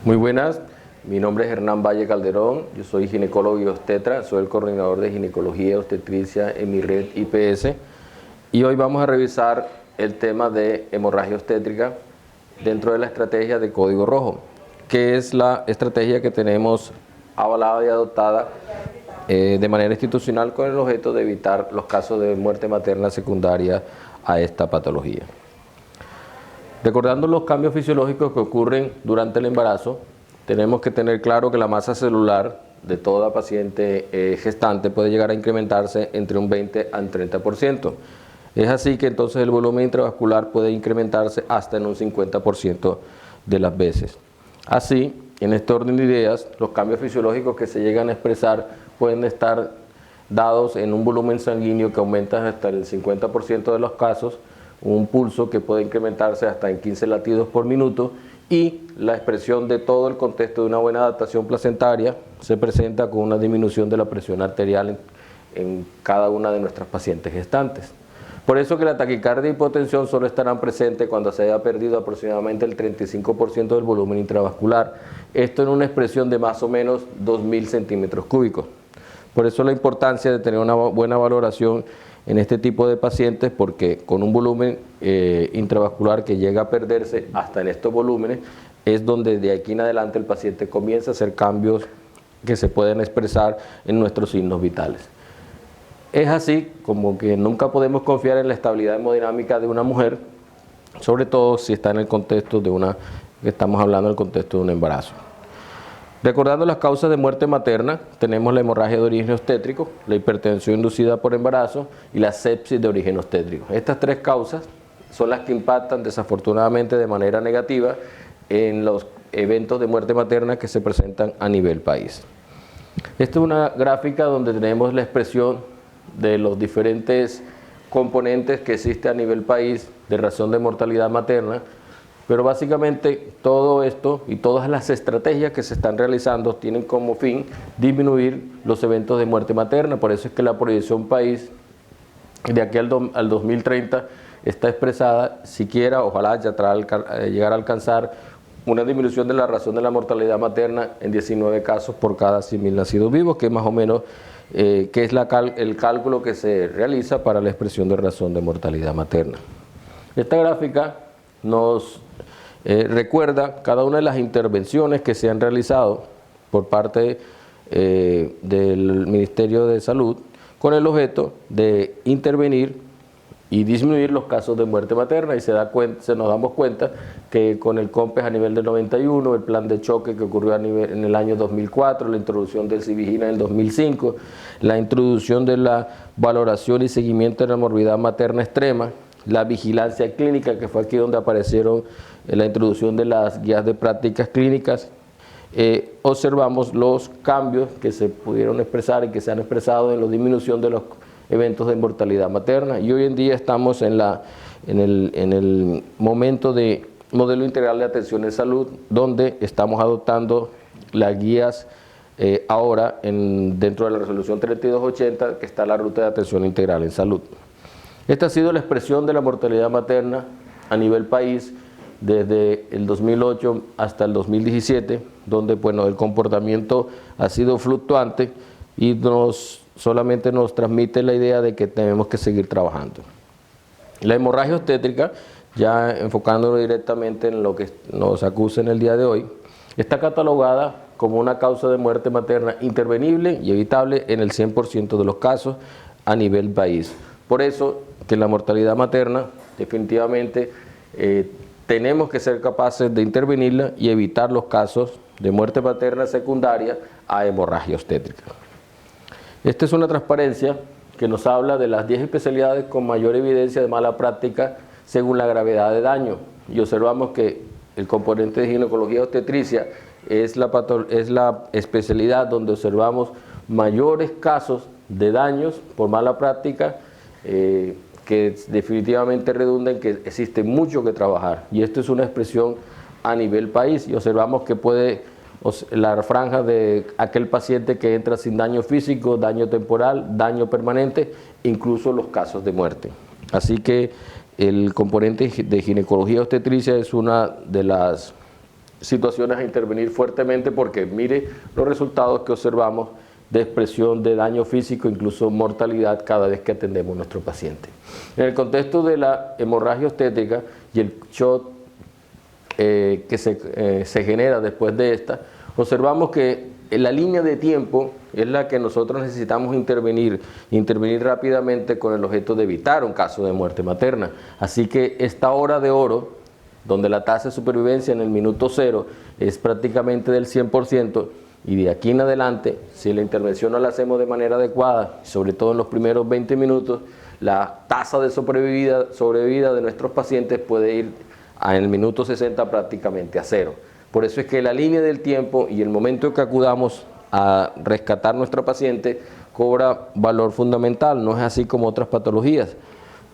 Muy buenas, mi nombre es Hernán Valle Calderón, yo soy ginecólogo y obstetra, soy el coordinador de ginecología y obstetricia en mi red IPS y hoy vamos a revisar el tema de hemorragia obstétrica dentro de la estrategia de Código Rojo, que es la estrategia que tenemos avalada y adoptada de manera institucional con el objeto de evitar los casos de muerte materna secundaria a esta patología. Recordando los cambios fisiológicos que ocurren durante el embarazo, tenemos que tener claro que la masa celular de toda paciente gestante puede llegar a incrementarse entre un 20 al 30%. Es así que entonces el volumen intravascular puede incrementarse hasta en un 50% de las veces. Así, en este orden de ideas, los cambios fisiológicos que se llegan a expresar pueden estar dados en un volumen sanguíneo que aumenta hasta el 50% de los casos, un pulso que puede incrementarse hasta en 15 latidos por minuto y la expresión de todo el contexto de una buena adaptación placentaria se presenta con una disminución de la presión arterial en cada una de nuestras pacientes gestantes. Por eso que la taquicardia y hipotensión solo estarán presentes cuando se haya perdido aproximadamente el 35% del volumen intravascular. Esto en una expresión de más o menos 2.000 centímetros cúbicos. Por eso la importancia de tener una buena valoración en este tipo de pacientes, porque con un volumen intravascular que llega a perderse hasta en estos volúmenes, es donde de aquí en adelante el paciente comienza a hacer cambios que se pueden expresar en nuestros signos vitales. Es así como que nunca podemos confiar en la estabilidad hemodinámica de una mujer, sobre todo si está en el contexto de estamos hablando del contexto de un embarazo. Recordando las causas de muerte materna, tenemos la hemorragia de origen obstétrico, la hipertensión inducida por embarazo y la sepsis de origen obstétrico. Estas tres causas son las que impactan desafortunadamente de manera negativa en los eventos de muerte materna que se presentan a nivel país. Esta es una gráfica donde tenemos la expresión de los diferentes componentes que existe a nivel país de razón de mortalidad materna, pero básicamente todo esto y todas las estrategias que se están realizando tienen como fin disminuir los eventos de muerte materna. Por eso es que la proyección país de aquí al 2030 está expresada, siquiera, ojalá llegar a alcanzar una disminución de la razón de la mortalidad materna en 19 casos por cada 100.000 nacidos vivos, que es más o menos que es el cálculo que se realiza para la expresión de razón de mortalidad materna. Esta gráfica nos recuerda cada una de las intervenciones que se han realizado por parte del Ministerio de Salud con el objeto de intervenir y disminuir los casos de muerte materna, y nos damos cuenta que con el COMPES a nivel del 91, el plan de choque que ocurrió en el año 2004, la introducción del Civigina en el 2005, la introducción de la valoración y seguimiento de la morbidad materna extrema, la vigilancia clínica, que fue aquí donde aparecieron la introducción de las guías de prácticas clínicas, observamos los cambios que se pudieron expresar y que se han expresado en la disminución de los eventos de mortalidad materna, y hoy en día estamos en el momento de modelo integral de atención en salud, donde estamos adoptando las guías ahora dentro de la resolución 3280, que está la ruta de atención integral en salud. Esta ha sido la expresión de la mortalidad materna a nivel país desde el 2008 hasta el 2017, donde bueno, el comportamiento ha sido fluctuante y solamente nos transmite la idea de que tenemos que seguir trabajando. La hemorragia obstétrica, ya enfocándonos directamente en lo que nos acusa en el día de hoy, está catalogada como una causa de muerte materna intervenible y evitable en el 100% de los casos a nivel país. Por eso que la mortalidad materna definitivamente tenemos que ser capaces de intervenirla y evitar los casos de muerte materna secundaria a hemorragia obstétrica. Esta es una transparencia que nos habla de las 10 especialidades con mayor evidencia de mala práctica según la gravedad de daño, y observamos que el componente de ginecología obstetricia es la especialidad donde observamos mayores casos de daños por mala práctica que definitivamente redunda en que existe mucho que trabajar, y esto es una expresión a nivel país, y observamos que la franja de aquel paciente que entra sin daño físico, daño temporal, daño permanente, incluso los casos de muerte. Así que el componente de ginecología obstetricia es una de las situaciones a intervenir fuertemente porque mire los resultados que observamos de expresión de daño físico, incluso mortalidad cada vez que atendemos a nuestro paciente. En el contexto de la hemorragia obstétrica y el shock que se genera después de esta, observamos que la línea de tiempo es la que nosotros necesitamos intervenir rápidamente con el objeto de evitar un caso de muerte materna. Así que esta hora de oro, donde la tasa de supervivencia en el minuto 0 es prácticamente del 100%, y de aquí en adelante, si la intervención no la hacemos de manera adecuada, sobre todo en los primeros 20 minutos, la tasa de sobrevida de nuestros pacientes puede ir en el minuto 60 prácticamente a 0. Por eso es que la línea del tiempo y el momento en que acudamos a rescatar a nuestro paciente cobra valor fundamental, no es así como otras patologías.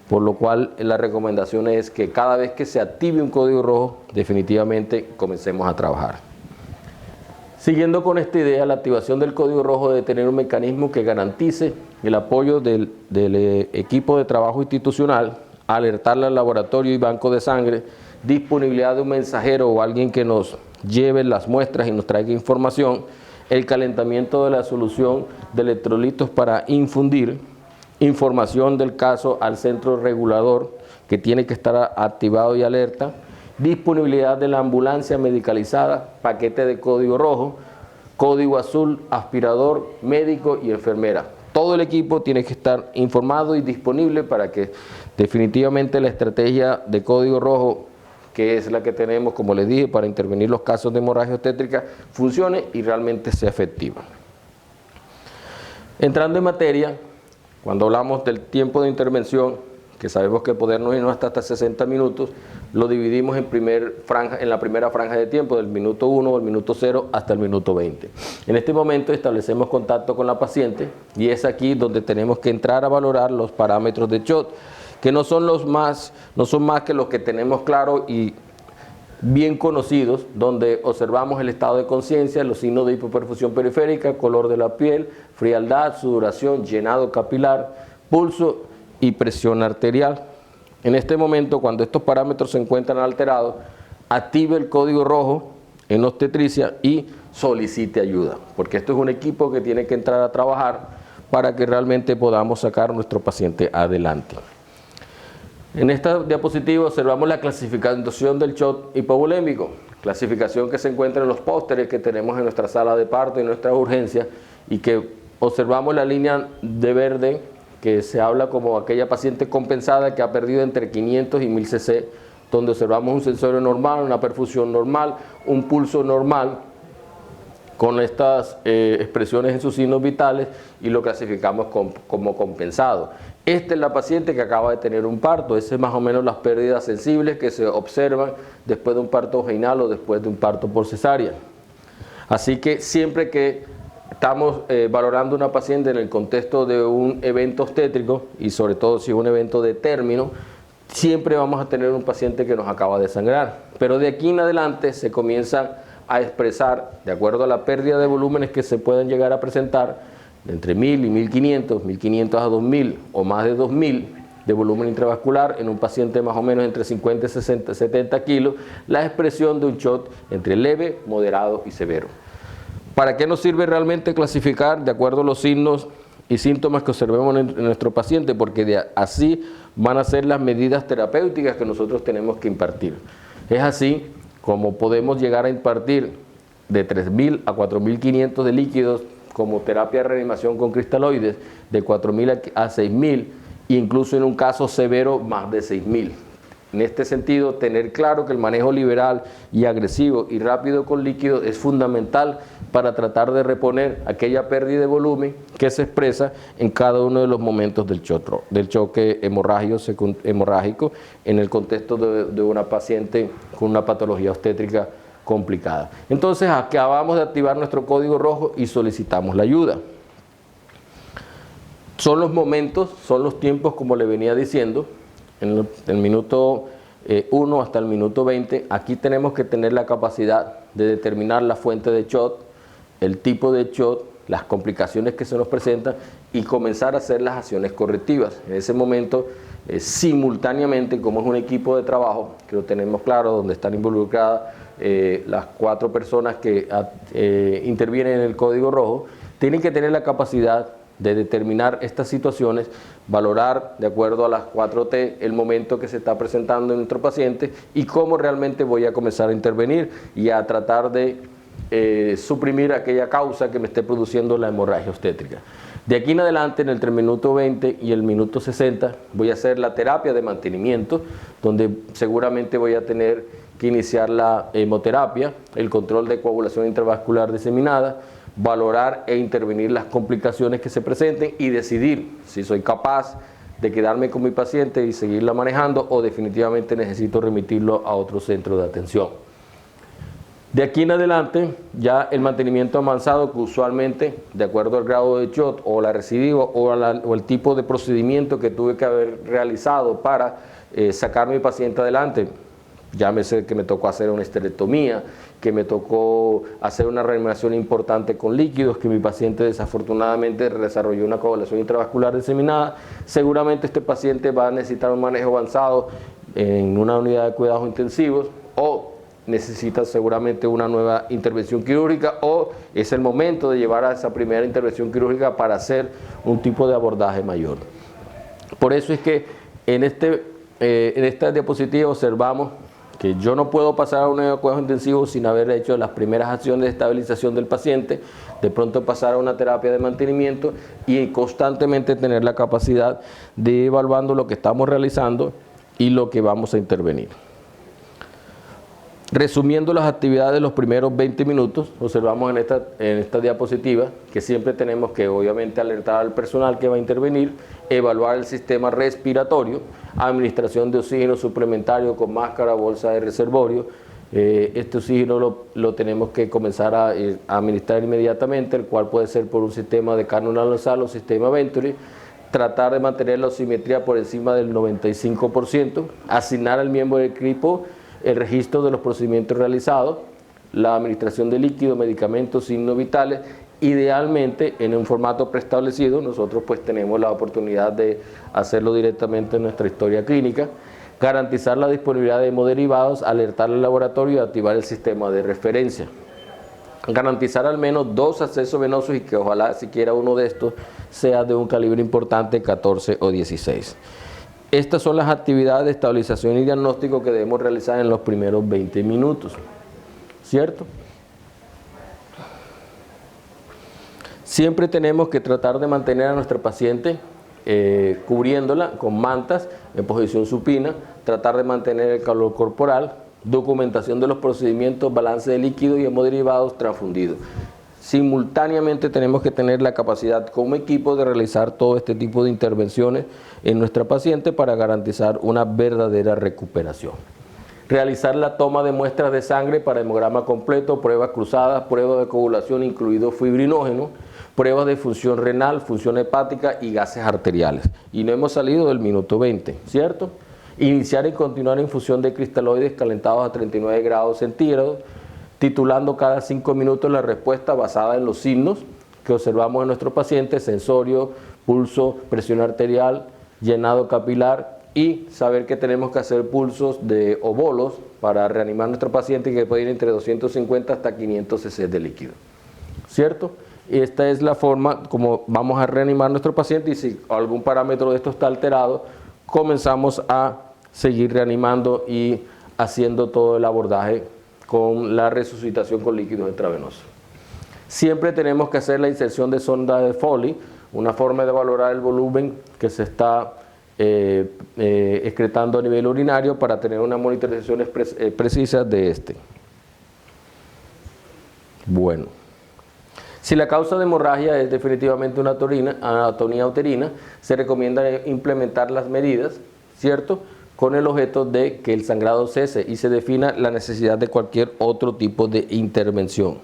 Por lo cual la recomendación es que cada vez que se active un código rojo, definitivamente comencemos a trabajar. Siguiendo con esta idea, la activación del código rojo debe tener un mecanismo que garantice el apoyo del equipo de trabajo institucional, alertarle al laboratorio y banco de sangre, disponibilidad de un mensajero o alguien que nos lleve las muestras y nos traiga información, el calentamiento de la solución de electrolitos para infundir, información del caso al centro regulador que tiene que estar activado y alerta, disponibilidad de la ambulancia medicalizada, paquete de código rojo, código azul, aspirador, médico y enfermera. Todo el equipo tiene que estar informado y disponible para que definitivamente la estrategia de código rojo, que es la que tenemos, como les dije, para intervenir los casos de hemorragia obstétrica, funcione y realmente sea efectiva. Entrando en materia, cuando hablamos del tiempo de intervención, que sabemos que podernos irnos hasta 60 minutos, lo dividimos en la primera franja de tiempo, del minuto 1 o el minuto 0 hasta el minuto 20. En este momento establecemos contacto con la paciente y es aquí donde tenemos que entrar a valorar los parámetros de SHOT, que no son más que los que tenemos claro y bien conocidos, donde observamos el estado de conciencia, los signos de hipoperfusión periférica, color de la piel, frialdad, sudoración, llenado capilar, pulso y presión arterial. En este momento, cuando estos parámetros se encuentran alterados, active el código rojo en obstetricia y solicite ayuda, porque esto es un equipo que tiene que entrar a trabajar para que realmente podamos sacar a nuestro paciente adelante. En esta diapositiva observamos la clasificación del SHOT hipovolémico, clasificación que se encuentra en los pósteres que tenemos en nuestra sala de parto y en nuestra urgencia, y que observamos la línea de verde que se habla como aquella paciente compensada que ha perdido entre 500 y 1000 cc, donde observamos un sensorio normal, una perfusión normal, un pulso normal, con estas expresiones en sus signos vitales, y lo clasificamos como compensado. Esta es la paciente que acaba de tener un parto. Esas son más o menos las pérdidas sensibles que se observan después de un parto vaginal o después de un parto por cesárea. Así que siempre que estamos valorando una paciente en el contexto de un evento obstétrico, y sobre todo si es un evento de término, siempre vamos a tener un paciente que nos acaba de sangrar. Pero de aquí en adelante se comienzan a expresar, de acuerdo a la pérdida de volúmenes que se pueden llegar a presentar, entre 1000 y 1500, 1500 a 2000 o más de 2000 de volumen intravascular en un paciente más o menos entre 50 y 70 kilos, la expresión de un SHOT entre leve, moderado y severo. ¿Para qué nos sirve realmente clasificar de acuerdo a los signos y síntomas que observemos en nuestro paciente? Porque así van a ser las medidas terapéuticas que nosotros tenemos que impartir. Es así como podemos llegar a impartir de 3000 a 4500 de líquidos como terapia de reanimación con cristaloides, de 4000 a 6000, e incluso en un caso severo más de 6000. En este sentido, tener claro que el manejo liberal y agresivo y rápido con líquidos es fundamental para tratar de reponer aquella pérdida de volumen que se expresa en cada uno de los momentos del choque hemorrágico en el contexto de una paciente con una patología obstétrica complicada. Entonces, acabamos de activar nuestro código rojo y solicitamos la ayuda. Son los momentos, son los tiempos, como le venía diciendo, en el minuto 1 hasta el minuto 20, aquí tenemos que tener la capacidad de determinar la fuente de SHOT, el tipo de SHOT, las complicaciones que se nos presentan y comenzar a hacer las acciones correctivas. En ese momento, simultáneamente, como es un equipo de trabajo, que lo tenemos claro, donde están involucradas las 4 personas que intervienen en el código rojo, tienen que tener la capacidad de determinar estas situaciones, valorar de acuerdo a las 4T el momento que se está presentando en nuestro paciente y cómo realmente voy a comenzar a intervenir y a tratar de suprimir aquella causa que me esté produciendo la hemorragia obstétrica. De aquí en adelante, en el minuto 20 y el minuto 60, voy a hacer la terapia de mantenimiento, donde seguramente voy a tener que iniciar la hemoterapia, el control de coagulación intravascular diseminada, valorar e intervenir las complicaciones que se presenten y decidir si soy capaz de quedarme con mi paciente y seguirla manejando o definitivamente necesito remitirlo a otro centro de atención. De aquí en adelante, ya el mantenimiento avanzado, que usualmente, de acuerdo al grado de shock o la recidiva o el tipo de procedimiento que tuve que haber realizado para sacar a mi paciente adelante, llámese que me tocó hacer una esterectomía, que me tocó hacer una reanimación importante con líquidos, que mi paciente desafortunadamente desarrolló una coagulación intravascular diseminada, seguramente este paciente va a necesitar un manejo avanzado en una unidad de cuidados intensivos o necesita seguramente una nueva intervención quirúrgica o es el momento de llevar a esa primera intervención quirúrgica para hacer un tipo de abordaje mayor. Por eso es que en esta diapositiva observamos que yo no puedo pasar a un cuidado intensivo sin haber hecho las primeras acciones de estabilización del paciente, de pronto pasar a una terapia de mantenimiento y constantemente tener la capacidad de ir evaluando lo que estamos realizando y lo que vamos a intervenir. Resumiendo las actividades de los primeros 20 minutos, observamos en esta diapositiva que siempre tenemos que obviamente alertar al personal que va a intervenir, evaluar el sistema respiratorio, administración de oxígeno suplementario con máscara, bolsa de reservorio. Este oxígeno lo tenemos que comenzar a administrar inmediatamente, el cual puede ser por un sistema de cánula nasal o sistema Venturi. Tratar de mantener la oximetría por encima del 95%, asignar al miembro del equipo el registro de los procedimientos realizados, la administración de líquidos, medicamentos, signos vitales, idealmente en un formato preestablecido. Nosotros pues tenemos la oportunidad de hacerlo directamente en nuestra historia clínica, garantizar la disponibilidad de hemoderivados, alertar al laboratorio y activar el sistema de referencia. Garantizar al menos 2 accesos venosos y que ojalá siquiera uno de estos sea de un calibre importante, 14 o 16. Estas son las actividades de estabilización y diagnóstico que debemos realizar en los primeros 20 minutos, ¿cierto? Siempre tenemos que tratar de mantener a nuestra paciente cubriéndola con mantas en posición supina, tratar de mantener el calor corporal, documentación de los procedimientos, balance de líquidos y hemoderivados transfundidos. Simultáneamente tenemos que tener la capacidad como equipo de realizar todo este tipo de intervenciones en nuestra paciente para garantizar una verdadera recuperación. Realizar la toma de muestras de sangre para hemograma completo, pruebas cruzadas, pruebas de coagulación incluido fibrinógeno, pruebas de función renal, función hepática y gases arteriales. Y no hemos salido del minuto 20, ¿cierto? Iniciar y continuar infusión de cristaloides calentados a 39 grados centígrados, titulando cada 5 minutos la respuesta basada en los signos que observamos en nuestro paciente: sensorio, pulso, presión arterial, llenado capilar, y saber que tenemos que hacer pulsos o bolos para reanimar a nuestro paciente, que puede ir entre 250 hasta 500 cc de líquido, ¿cierto? Esta es la forma como vamos a reanimar a nuestro paciente, y si algún parámetro de esto está alterado, comenzamos a seguir reanimando y haciendo todo el abordaje con la resucitación con líquidos intravenosos. Siempre tenemos que hacer la inserción de sonda de Foley, una forma de valorar el volumen que se está excretando a nivel urinario para tener unas monitorizaciones precisas de este. Bueno, si la causa de hemorragia es definitivamente una atonía uterina, se recomienda implementar las medidas, ¿cierto?, con el objeto de que el sangrado cese y se defina la necesidad de cualquier otro tipo de intervención.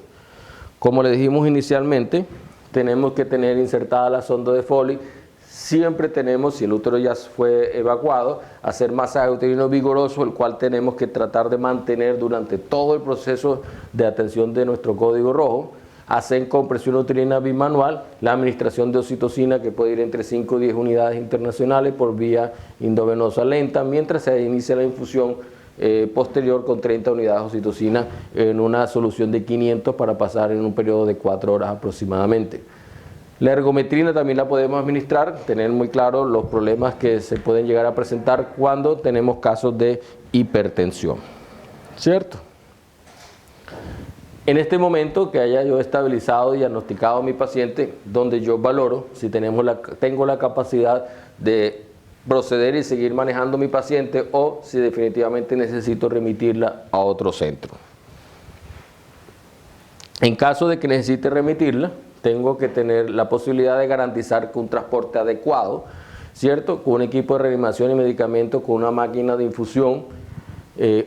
Como le dijimos inicialmente, tenemos que tener insertada la sonda de Foley. Siempre tenemos, si el útero ya fue evacuado, hacer masaje uterino vigoroso, el cual tenemos que tratar de mantener durante todo el proceso de atención de nuestro código rojo. hacen compresión uterina bimanual, la administración de oxitocina que puede ir entre 5 y 10 unidades internacionales por vía endovenosa lenta, mientras se inicia la infusión posterior con 30 unidades de oxitocina en una solución de 500 para pasar en un periodo de 4 horas aproximadamente. La ergometrina también la podemos administrar, tener muy claro los problemas que se pueden llegar a presentar cuando tenemos casos de hipertensión, ¿cierto? En este momento que haya yo estabilizado y diagnosticado a mi paciente, donde yo valoro si tengo la capacidad de proceder y seguir manejando a mi paciente o si definitivamente necesito remitirla a otro centro. En caso de que necesite remitirla, tengo que tener la posibilidad de garantizar que un transporte adecuado, ¿cierto? Con un equipo de reanimación y medicamentos, con una máquina de infusión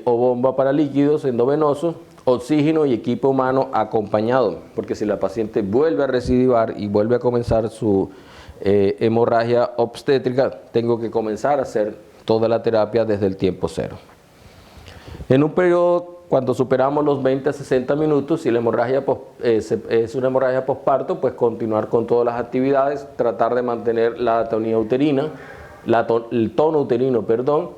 o bomba para líquidos endovenosos, oxígeno y equipo humano acompañado, porque si la paciente vuelve a recidivar y vuelve a comenzar su hemorragia obstétrica, tengo que comenzar a hacer toda la terapia desde el tiempo cero. En un periodo, cuando superamos los 20 a 60 minutos, si la hemorragia es una hemorragia posparto, pues continuar con todas las actividades, tratar de mantener la atonía uterina, el tono uterino,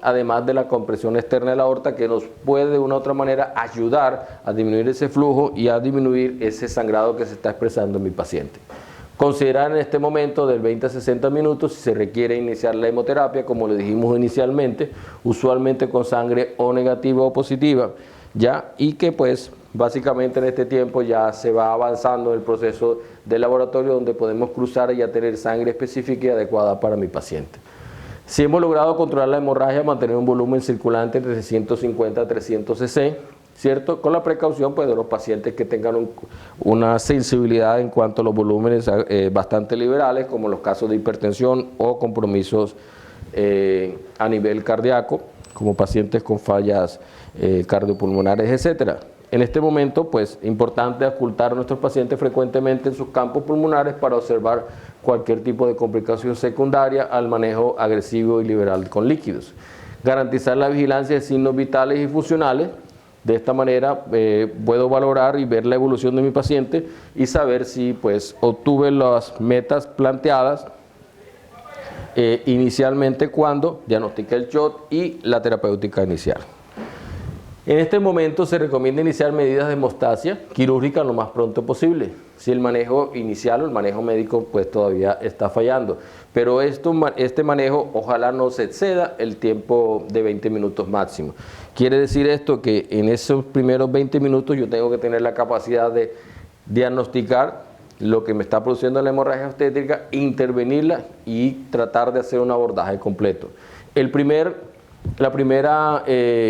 además de la compresión externa de la aorta, que nos puede de una u otra manera ayudar a disminuir ese flujo y a disminuir ese sangrado que se está expresando en mi paciente. Considerar en este momento del 20 a 60 minutos si se requiere iniciar la hemoterapia, como le dijimos inicialmente, usualmente con sangre O negativa o positiva, ¿ya? Y que pues básicamente en este tiempo ya se va avanzando el proceso del laboratorio donde podemos cruzar y ya tener sangre específica y adecuada para mi paciente. Si hemos logrado controlar la hemorragia, mantener un volumen circulante entre 150 a 300 cc, ¿cierto? Con la precaución pues, de los pacientes que tengan una sensibilidad en cuanto a los volúmenes bastante liberales, como los casos de hipertensión o compromisos a nivel cardíaco, como pacientes con fallas cardiopulmonares, etcétera. En este momento, pues, importante ocultar a nuestros pacientes frecuentemente en sus campos pulmonares para observar cualquier tipo de complicación secundaria al manejo agresivo y liberal con líquidos. Garantizar la vigilancia de signos vitales y funcionales. De esta manera puedo valorar y ver la evolución de mi paciente y saber si pues, obtuve las metas planteadas inicialmente cuando diagnostiqué el SHOT y la terapéutica inicial. En este momento se recomienda iniciar medidas de hemostasia quirúrgica lo más pronto posible, si el manejo inicial o el manejo médico pues todavía está fallando. Pero este manejo ojalá no se exceda el tiempo de 20 minutos máximo. Quiere decir esto que en esos primeros 20 minutos yo tengo que tener la capacidad de diagnosticar lo que me está produciendo la hemorragia obstétrica, intervenirla y tratar de hacer un abordaje completo. La primera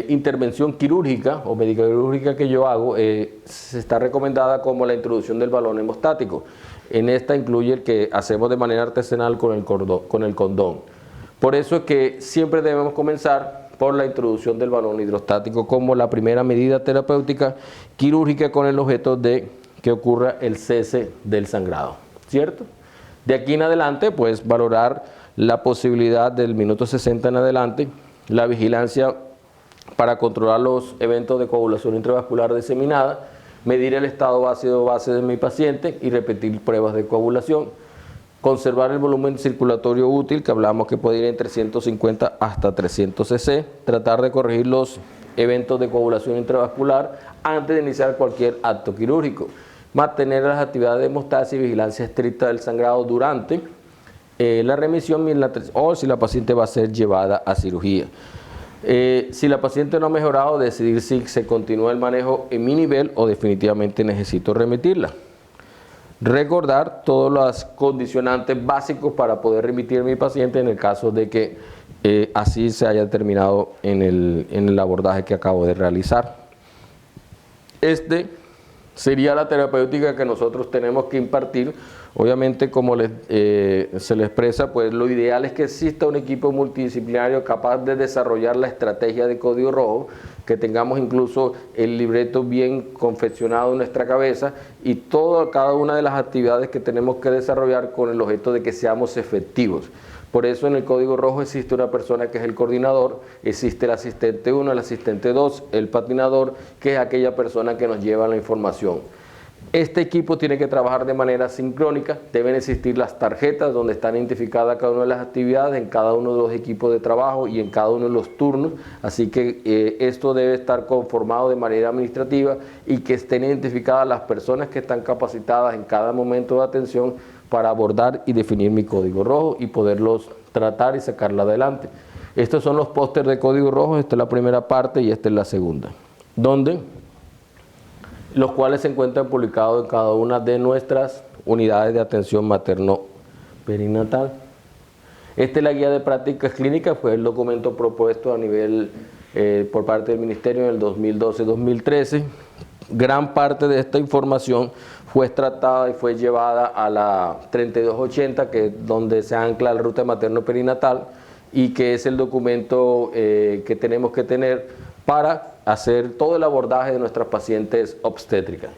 intervención quirúrgica o médica quirúrgica que yo hago se está recomendada como la introducción del balón hemostático. En esta incluye el que hacemos de manera artesanal con el condón. Por eso es que siempre debemos comenzar por la introducción del balón hidrostático como la primera medida terapéutica quirúrgica con el objeto de que ocurra el cese del sangrado, ¿cierto? De aquí en adelante, pues valorar la posibilidad del minuto 60 en adelante, la vigilancia para controlar los eventos de coagulación intravascular diseminada, medir el estado ácido-base de mi paciente y repetir pruebas de coagulación. Conservar el volumen circulatorio útil, que hablamos que puede ir entre 150 hasta 300 cc. Tratar de corregir los eventos de coagulación intravascular antes de iniciar cualquier acto quirúrgico. Mantener las actividades de hemostasia y vigilancia estricta del sangrado durante la remisión o si la paciente va a ser llevada a cirugía. Si la paciente no ha mejorado, decidir si se continúa el manejo en mi nivel o definitivamente necesito remitirla. Recordar todos los condicionantes básicos para poder remitir a mi paciente en el caso de que así se haya determinado en el abordaje que acabo de realizar. Sería la terapéutica que nosotros tenemos que impartir. Obviamente, como se le expresa, pues lo ideal es que exista un equipo multidisciplinario capaz de desarrollar la estrategia de código rojo, que tengamos incluso el libreto bien confeccionado en nuestra cabeza y cada una de las actividades que tenemos que desarrollar con el objeto de que seamos efectivos. Por eso en el código rojo existe una persona que es el coordinador, existe el asistente 1, el asistente 2, el patinador, que es aquella persona que nos lleva la información. Este equipo tiene que trabajar de manera sincrónica, deben existir las tarjetas donde están identificadas cada una de las actividades en cada uno de los equipos de trabajo y en cada uno de los turnos, así que esto debe estar conformado de manera administrativa y que estén identificadas las personas que están capacitadas en cada momento de atención para abordar y definir mi código rojo y poderlos tratar y sacarla adelante. Estos son los pósters de código rojo, esta es la primera parte y esta es la segunda, los cuales se encuentran publicados en cada una de nuestras unidades de atención materno-perinatal. Esta es la guía de prácticas clínicas, fue el documento propuesto a nivel por parte del Ministerio en el 2012-2013. Gran parte de esta información fue tratada y fue llevada a la 3280, que es donde se ancla la ruta materno-perinatal y que es el documento que tenemos que tener para hacer todo el abordaje de nuestras pacientes obstétricas.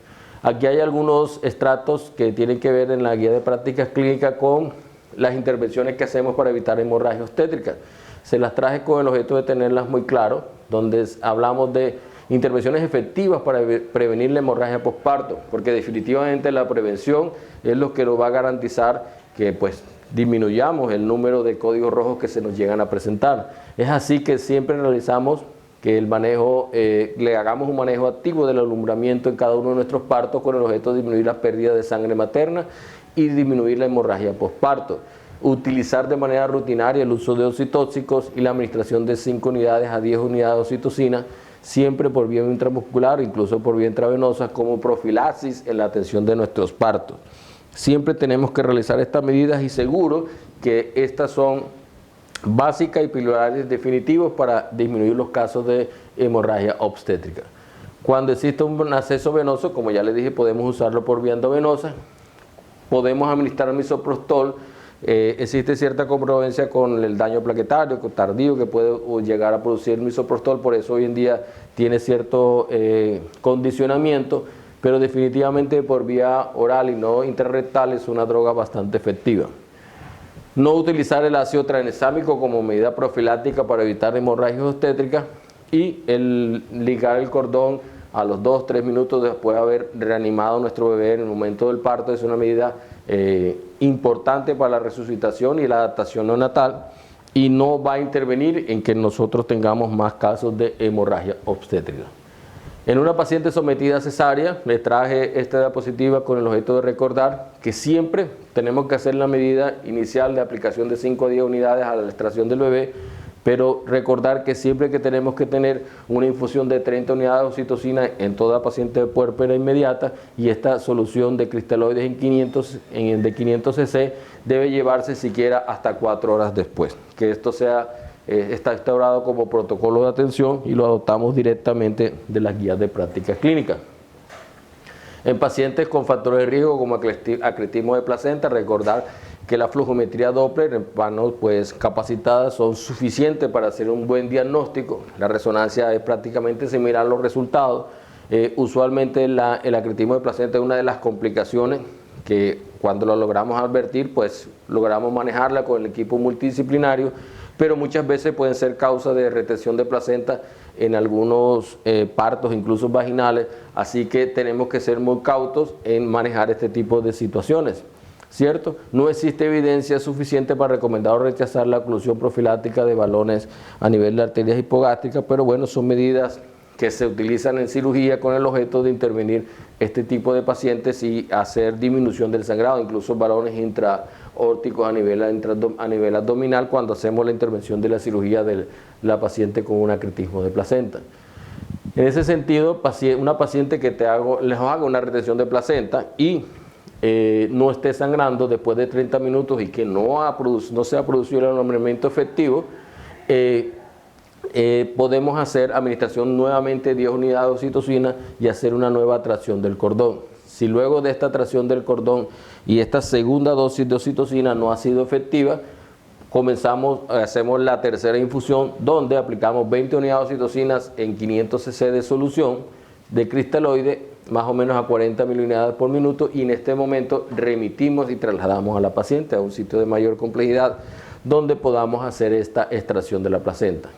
Aquí hay algunos estratos que tienen que ver en la guía de prácticas clínicas con las intervenciones que hacemos para evitar hemorragias obstétricas. Se las traje con el objeto de tenerlas muy claro, donde hablamos de intervenciones efectivas para prevenir la hemorragia posparto, porque definitivamente la prevención es lo que nos va a garantizar que pues disminuyamos el número de códigos rojos que se nos llegan a presentar. Es así que siempre realizamos que el manejo, le hagamos un manejo activo del alumbramiento en cada uno de nuestros partos con el objeto de disminuir la pérdida de sangre materna y disminuir la hemorragia posparto. Utilizar de manera rutinaria el uso de oxitóxicos y la administración de 5 unidades a 10 unidades de oxitocina, siempre por vía intramuscular, incluso por vía intravenosa, como profilaxis en la atención de nuestros partos. Siempre tenemos que realizar estas medidas y seguro que estas son básicas y pilares definitivos para disminuir los casos de hemorragia obstétrica. Cuando existe un acceso venoso, como ya les dije, podemos usarlo por vía endovenosa, podemos administrar misoprostol. Existe cierta comprobancia con el daño plaquetario tardío que puede llegar a producir misoprostol, por eso hoy en día tiene cierto condicionamiento, pero definitivamente por vía oral y no intrarrectal es una droga bastante efectiva. No utilizar el ácido tranexámico como medida profiláctica para evitar hemorragias obstétricas y el ligar el cordón a los 2-3 minutos después de haber reanimado a nuestro bebé en el momento del parto es una medida importante para la resucitación y la adaptación neonatal y no va a intervenir en que nosotros tengamos más casos de hemorragia obstétrica. En una paciente sometida a cesárea, le traje esta diapositiva con el objeto de recordar que siempre tenemos que hacer la medida inicial de aplicación de 5 a 10 unidades a la extracción del bebé, pero recordar que siempre que tenemos que tener una infusión de 30 unidades de oxitocina en toda paciente de puérpera inmediata y esta solución de cristaloides de 500 cc debe llevarse siquiera hasta 4 horas después, que esto está instaurado como protocolo de atención y lo adoptamos directamente de las guías de prácticas clínicas. En pacientes con factores de riesgo como acretismo de placenta, recordar que la flujometría Doppler en manos capacitadas son suficientes para hacer un buen diagnóstico. La resonancia es prácticamente similar a los resultados. Usualmente el acretismo de placenta es una de las complicaciones que cuando lo logramos advertir, pues logramos manejarla con el equipo multidisciplinario, pero muchas veces pueden ser causa de retención de placenta en algunos partos, incluso vaginales, así que tenemos que ser muy cautos en manejar este tipo de situaciones, ¿cierto? No existe evidencia suficiente para recomendar o rechazar la oclusión profiláctica de balones a nivel de arterias hipogástricas, pero bueno, son medidas que se utilizan en cirugía con el objeto de intervenir este tipo de pacientes y hacer disminución del sangrado, incluso balones intraórticos a nivel abdominal cuando hacemos la intervención de la cirugía de la paciente con un acretismo de placenta. En ese sentido, una paciente que les haga una retención de placenta y no esté sangrando después de 30 minutos y que no se ha producido el alumbramiento efectivo, podemos hacer administración nuevamente de 10 unidades de oxitocina y hacer una nueva atracción del cordón. Si luego de esta atracción del cordón y esta segunda dosis de oxitocina no ha sido efectiva, hacemos la tercera infusión donde aplicamos 20 unidades de oxitocinas en 500 cc de solución de cristaloide, más o menos a 40 miliunidades por minuto, y en este momento remitimos y trasladamos a la paciente a un sitio de mayor complejidad donde podamos hacer esta extracción de la placenta.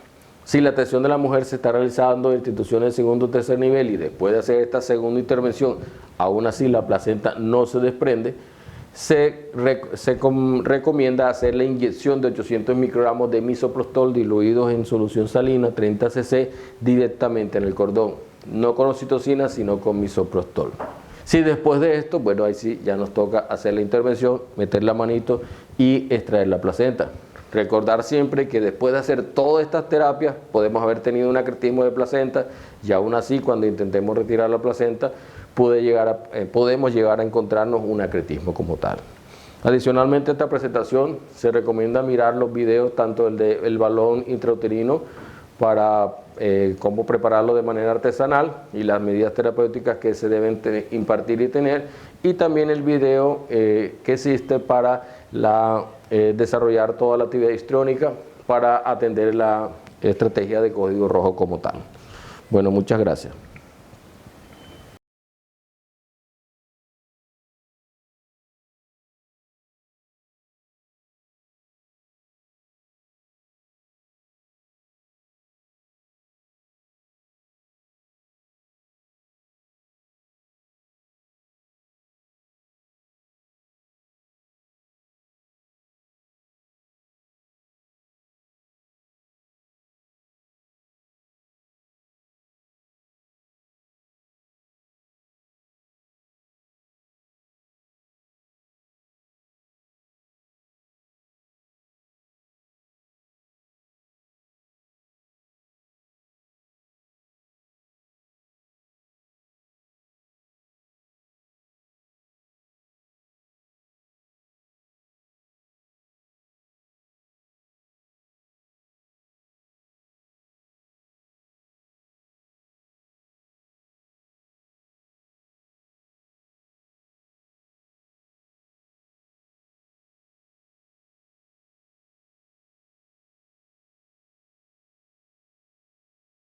Si la atención de la mujer se está realizando en instituciones de segundo o tercer nivel y después de hacer esta segunda intervención, aún así la placenta no se desprende, se recomienda hacer la inyección de 800 microgramos de misoprostol diluidos en solución salina, 30 cc, directamente en el cordón, no con oxitocina, sino con misoprostol. Si después de esto, bueno, ahí sí ya nos toca hacer la intervención, meter la manito y extraer la placenta. Recordar siempre que después de hacer todas estas terapias podemos haber tenido un acretismo de placenta y aún así cuando intentemos retirar la placenta podemos llegar a encontrarnos un acretismo como tal. Adicionalmente a esta presentación se recomienda mirar los videos tanto el del balón intrauterino para cómo prepararlo de manera artesanal y las medidas terapéuticas que se deben impartir y tener, y también el video que existe para desarrollar toda la actividad histriónica para atender la estrategia de código rojo como tal. Bueno, muchas gracias.